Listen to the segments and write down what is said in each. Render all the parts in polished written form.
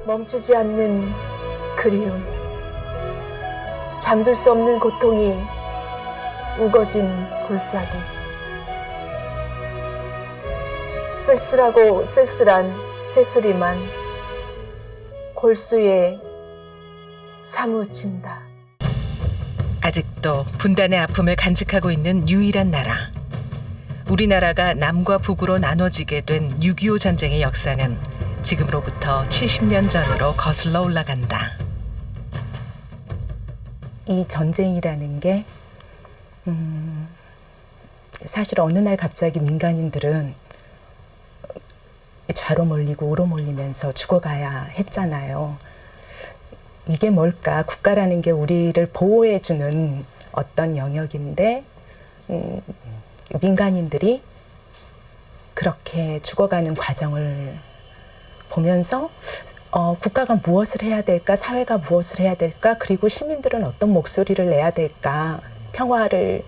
멈추지 않는 그리움, 잠들 수 없는 고통이 우거진 골짜기, 쓸쓸하고 쓸쓸한 새소리만 골수에 사무친다. 아직도 분단의 아픔을 간직하고 있는 유일한 나라. 우리나라가 남과 북으로 나눠지게 된 6.25 전쟁의 역사는 지금으로부터 70년 전으로 거슬러 올라간다. 이 전쟁이라는 게 사실 어느 날 갑자기 민간인들은 좌로 몰리고 우로 몰리면서 죽어가야 했잖아요. 이게 뭘까? 국가라는 게 우리를 보호해주는 어떤 영역인데 민간인들이 그렇게 죽어가는 과정을 보면서 국가가 무엇을 해야 될까? 사회가 무엇을 해야 될까? 그리고 시민들은 어떤 목소리를 내야 될까? 평화를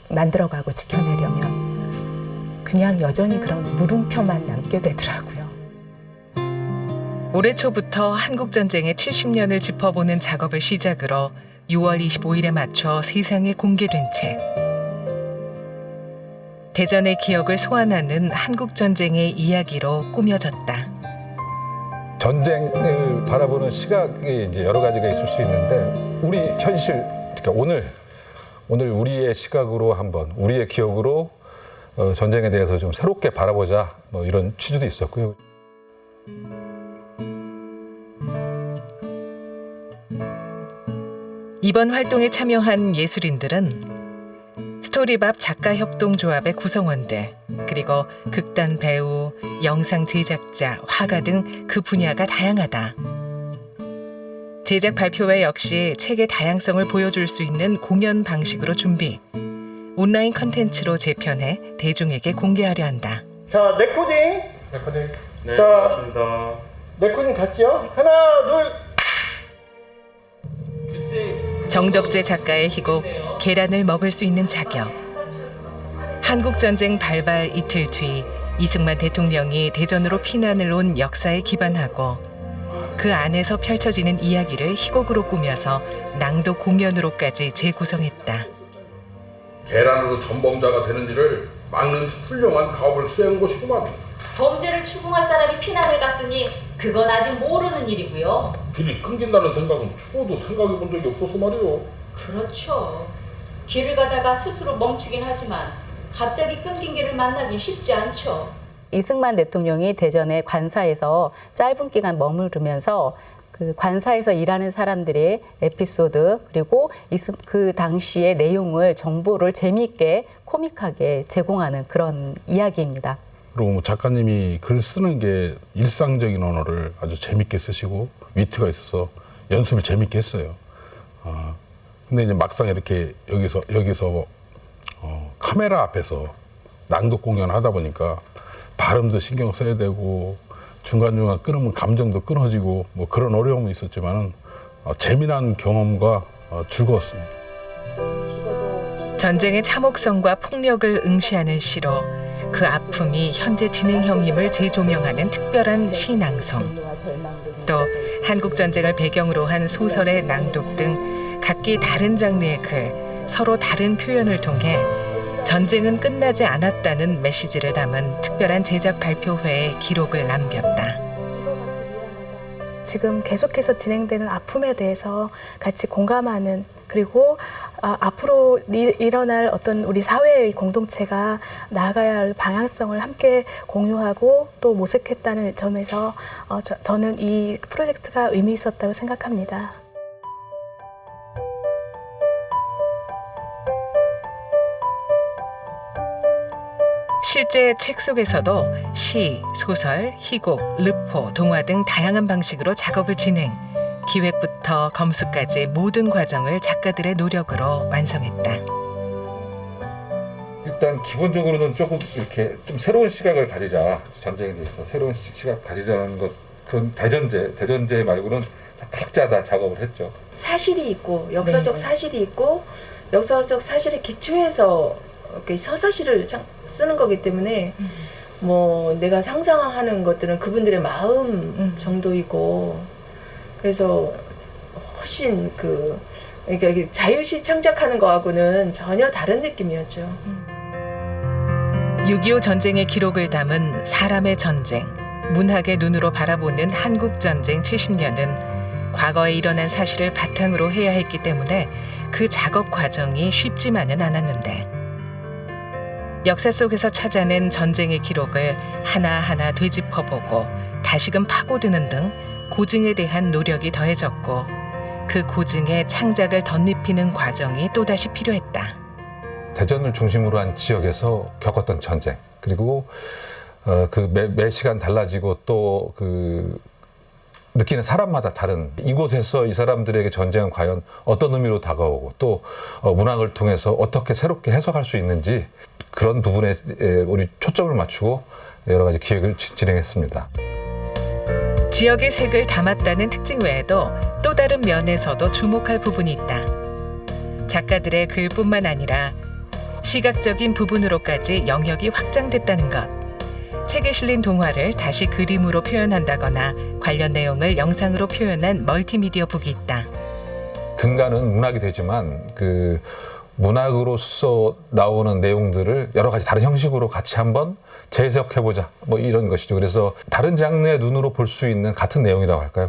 만들어가고 지켜내려면 그냥 여전히 그런 물음표만 남게 되더라고요. 올해 초부터 한국전쟁의 70년을 짚어보는 작업을 시작으로 6월 25일에 맞춰 세상에 공개된 책. 대전의 기억을 소환하는 한국전쟁의 이야기로 꾸며졌다. 전쟁을 바라보는 시각이 이제 여러 가지가 있을 수 있는데 우리 현실, 그러니까 오늘 우리의 시각으로 한번 우리의 기억으로 전쟁에 대해서 좀 새롭게 바라보자 뭐 이런 취지도 있었고요. 이번 활동에 참여한 예술인들은 스토리밥 작가협동조합의 구성원들, 그리고 극단 배우, 영상 제작자, 화가 등 그 분야가 다양하다. 제작 발표회 역시 책의 다양성을 보여줄 수 있는 공연 방식으로 준비, 온라인 컨텐츠로 재편해 대중에게 공개하려 한다. 자, 레코딩. 네, 자, 맞습니다. 레코딩 갔죠? 하나, 둘. 정덕재 작가의 희곡 계란을 먹을 수 있는 자격. 한국전쟁 발발 이틀 뒤 이승만 대통령이 대전으로 피난을 온 역사에 기반하고 그 안에서 펼쳐지는 이야기를 희곡으로 꾸며서 낭독 공연으로까지 재구성했다. 계란으로 전범자가 되는 일을 막는 훌륭한 가업을 수행한 것이구만. 범죄를 추궁할 사람이 피난을 갔으니 그건 아직 모르는 일이고요. 길이 끊긴다는 생각은 추워도 생각해 본 적이 없어서 말이오. 그렇죠. 길을 가다가 스스로 멈추긴 하지만 갑자기 끊긴 길을 만나긴 쉽지 않죠. 이승만 대통령이 대전의 관사에서 짧은 기간 머무르면서 그 관사에서 일하는 사람들의 에피소드 그리고 그 당시의 내용을 정보를 재미있게 코믹하게 제공하는 그런 이야기입니다. 그리고 작가님이 글 쓰는 게 일상적인 언어를 아주 재밌게 쓰시고 위트가 있어서 연습을 재밌게 했어요. 근데 이제 막상 이렇게 여기서 카메라 앞에서 낭독 공연을 하다 보니까 발음도 신경 써야 되고 중간중간 끊으면 감정도 끊어지고 뭐 그런 어려움이 있었지만은 재미난 경험과 즐거웠습니다. 전쟁의 참혹성과 폭력을 응시하는 시로 그 아픔이 현재 진행형임을 재조명하는 특별한 시낭송, 또 한국전쟁을 배경으로 한 소설의 낭독 등 각기 다른 장르의 글, 서로 다른 표현을 통해 전쟁은 끝나지 않았다는 메시지를 담은 특별한 제작 발표회의 기록을 남겼다. 지금 계속해서 진행되는 아픔에 대해서 같이 공감하는, 그리고 앞으로 일어날 어떤 우리 사회의 공동체가 나아가야 할 방향성을 함께 공유하고 또 모색했다는 점에서 저는 이 프로젝트가 의미 있었다고 생각합니다. 실제 책 속에서도 시, 소설, 희곡, 르포, 동화 등 다양한 방식으로 작업을 진행, 기획부터 검수까지 모든 과정을 작가들의 노력으로 완성했다. 일단 기본적으로는 조금 이렇게 좀 새로운 시각을 가지자, 전쟁에 대해서 새로운 시각 가지자는 것, 그런 대전제 말고는 각자 다 작업을 했죠. 사실이 있고 역사적 사실이 있고 역사적 사실에 기초해서 서사시를 쓰는 거기 때문에 뭐 내가 상상하는 것들은 그분들의 마음 정도이고, 그래서 훨씬 그러니까 자유시 창작하는 거하고는 전혀 다른 느낌이었죠. 6.25 전쟁의 기록을 담은 사람의 전쟁, 문학의 눈으로 바라보는 한국전쟁 70년은 과거에 일어난 사실을 바탕으로 해야 했기 때문에 그 작업 과정이 쉽지만은 않았는데, 역사 속에서 찾아낸 전쟁의 기록을 하나하나 되짚어보고 다시금 파고드는 등 고증에 대한 노력이 더해졌고, 그 고증에 창작을 덧입히는 과정이 또다시 필요했다. 대전을 중심으로 한 지역에서 겪었던 전쟁, 그리고 매 시간 달라지고 또 느끼는 사람마다 다른 이곳에서 이 사람들에게 전쟁은 과연 어떤 의미로 다가오고 또 문학을 통해서 어떻게 새롭게 해석할 수 있는지, 그런 부분에 우리 초점을 맞추고 여러 가지 기획을 진행했습니다. 지역의 색을 담았다는 특징 외에도 또 다른 면에서도 주목할 부분이 있다. 작가들의 글뿐만 아니라 시각적인 부분으로까지 영역이 확장됐다는 것. 책에 실린 동화를 다시 그림으로 표현한다거나 관련 내용을 영상으로 표현한 멀티미디어 북이 있다. 근간은 문학이 되지만 그 문학으로서 나오는 내용들을 여러 가지 다른 형식으로 같이 한번 재해석해보자, 뭐 이런 것이죠. 그래서 다른 장르의 눈으로 볼 수 있는 같은 내용이라고 할까요?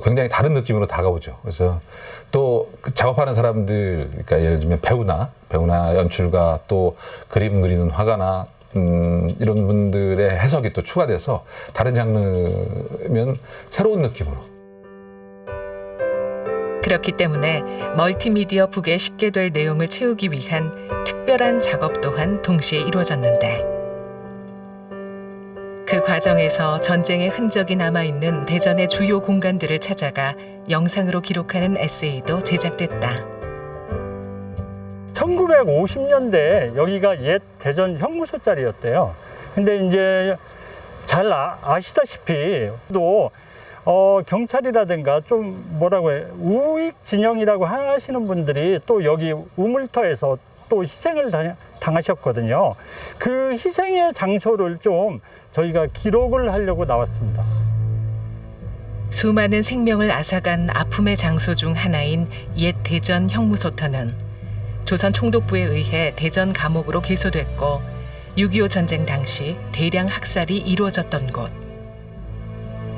굉장히 다른 느낌으로 다가오죠. 그래서 또 작업하는 사람들, 그러니까 예를 들면 배우나 연출가, 또 그림 그리는 화가나 이런 분들의 해석이 또 추가돼서 다른 장르면 새로운 느낌으로. 그렇기 때문에 멀티미디어 북에 싣게 될 내용을 채우기 위한 특별한 작업 또한 동시에 이루어졌는데, 그 과정에서 전쟁의 흔적이 남아있는 대전의 주요 공간들을 찾아가 영상으로 기록하는 에세이도 제작됐다. 1950년대 여기가 옛 대전 형무소 자리였대요. 근데 이제 잘 아시다시피 또 경찰이라든가 좀 뭐라고 해, 우익 진영이라고 하시는 분들이 또 여기 우물터에서 또 희생을 당하셨거든요. 그 희생의 장소를 좀 저희가 기록을 하려고 나왔습니다. 수많은 생명을 앗아간 아픔의 장소 중 하나인 옛 대전 형무소터는 조선 총독부에 의해 대전 감옥으로 개소됐고 6.25 전쟁 당시 대량 학살이 이루어졌던 곳.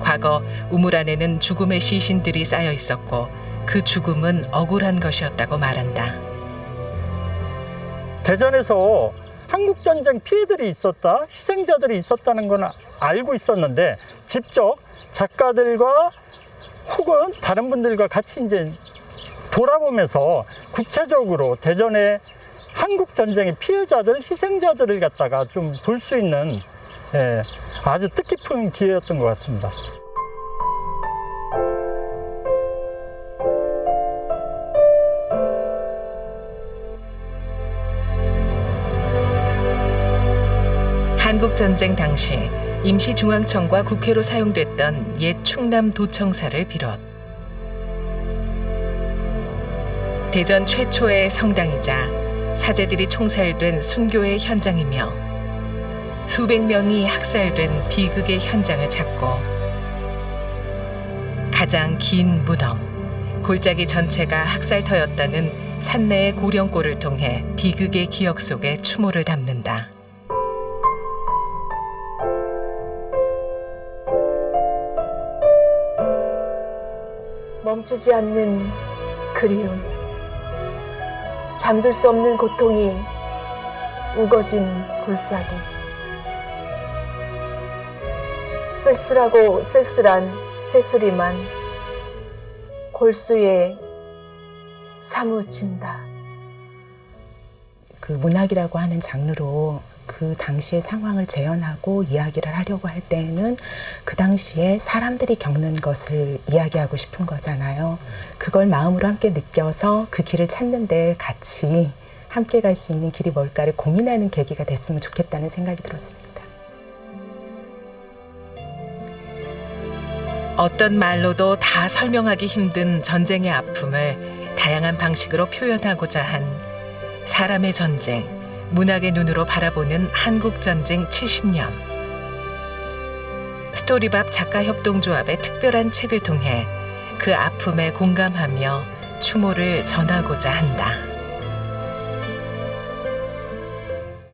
과거 우물 안에는 죽음의 시신들이 쌓여 있었고 그 죽음은 억울한 것이었다고 말한다. 대전에서 한국전쟁 피해들이 있었다, 희생자들이 있었다는 건 알고 있었는데 직접 작가들과 혹은 다른 분들과 같이 이제 돌아보면서 구체적으로 대전의 한국전쟁의 피해자들, 희생자들을 갖다가 좀 볼 수 있는 아주 뜻깊은 기회였던 것 같습니다. 한국전쟁 당시 임시중앙청과 국회로 사용됐던 옛 충남도청사를 비롯 대전 최초의 성당이자 사제들이 총살된 순교의 현장이며 수백 명이 학살된 비극의 현장을 찾고 가장 긴 무덤, 골짜기 전체가 학살터였다는 산내의 고령골을 통해 비극의 기억 속에 추모를 담는다. 멈추지 않는 그리움, 잠들 수 없는 고통이 우거진 골짜기, 쓸쓸하고 쓸쓸한 새소리만 골수에 사무친다. 그 문학이라고 하는 장르로 그 당시의 상황을 재현하고 이야기를 하려고 할 때에는 그 당시에 사람들이 겪는 것을 이야기하고 싶은 거잖아요. 그걸 마음으로 함께 느껴서 그 길을 찾는데 같이 함께 갈 수 있는 길이 뭘까를 고민하는 계기가 됐으면 좋겠다는 생각이 들었습니다. 어떤 말로도 다 설명하기 힘든 전쟁의 아픔을 다양한 방식으로 표현하고자 한 사람의 전쟁, 문학의 눈으로 바라보는 한국전쟁 70년. 스토리밥 작가협동조합의 특별한 책을 통해 그 아픔에 공감하며 추모를 전하고자 한다.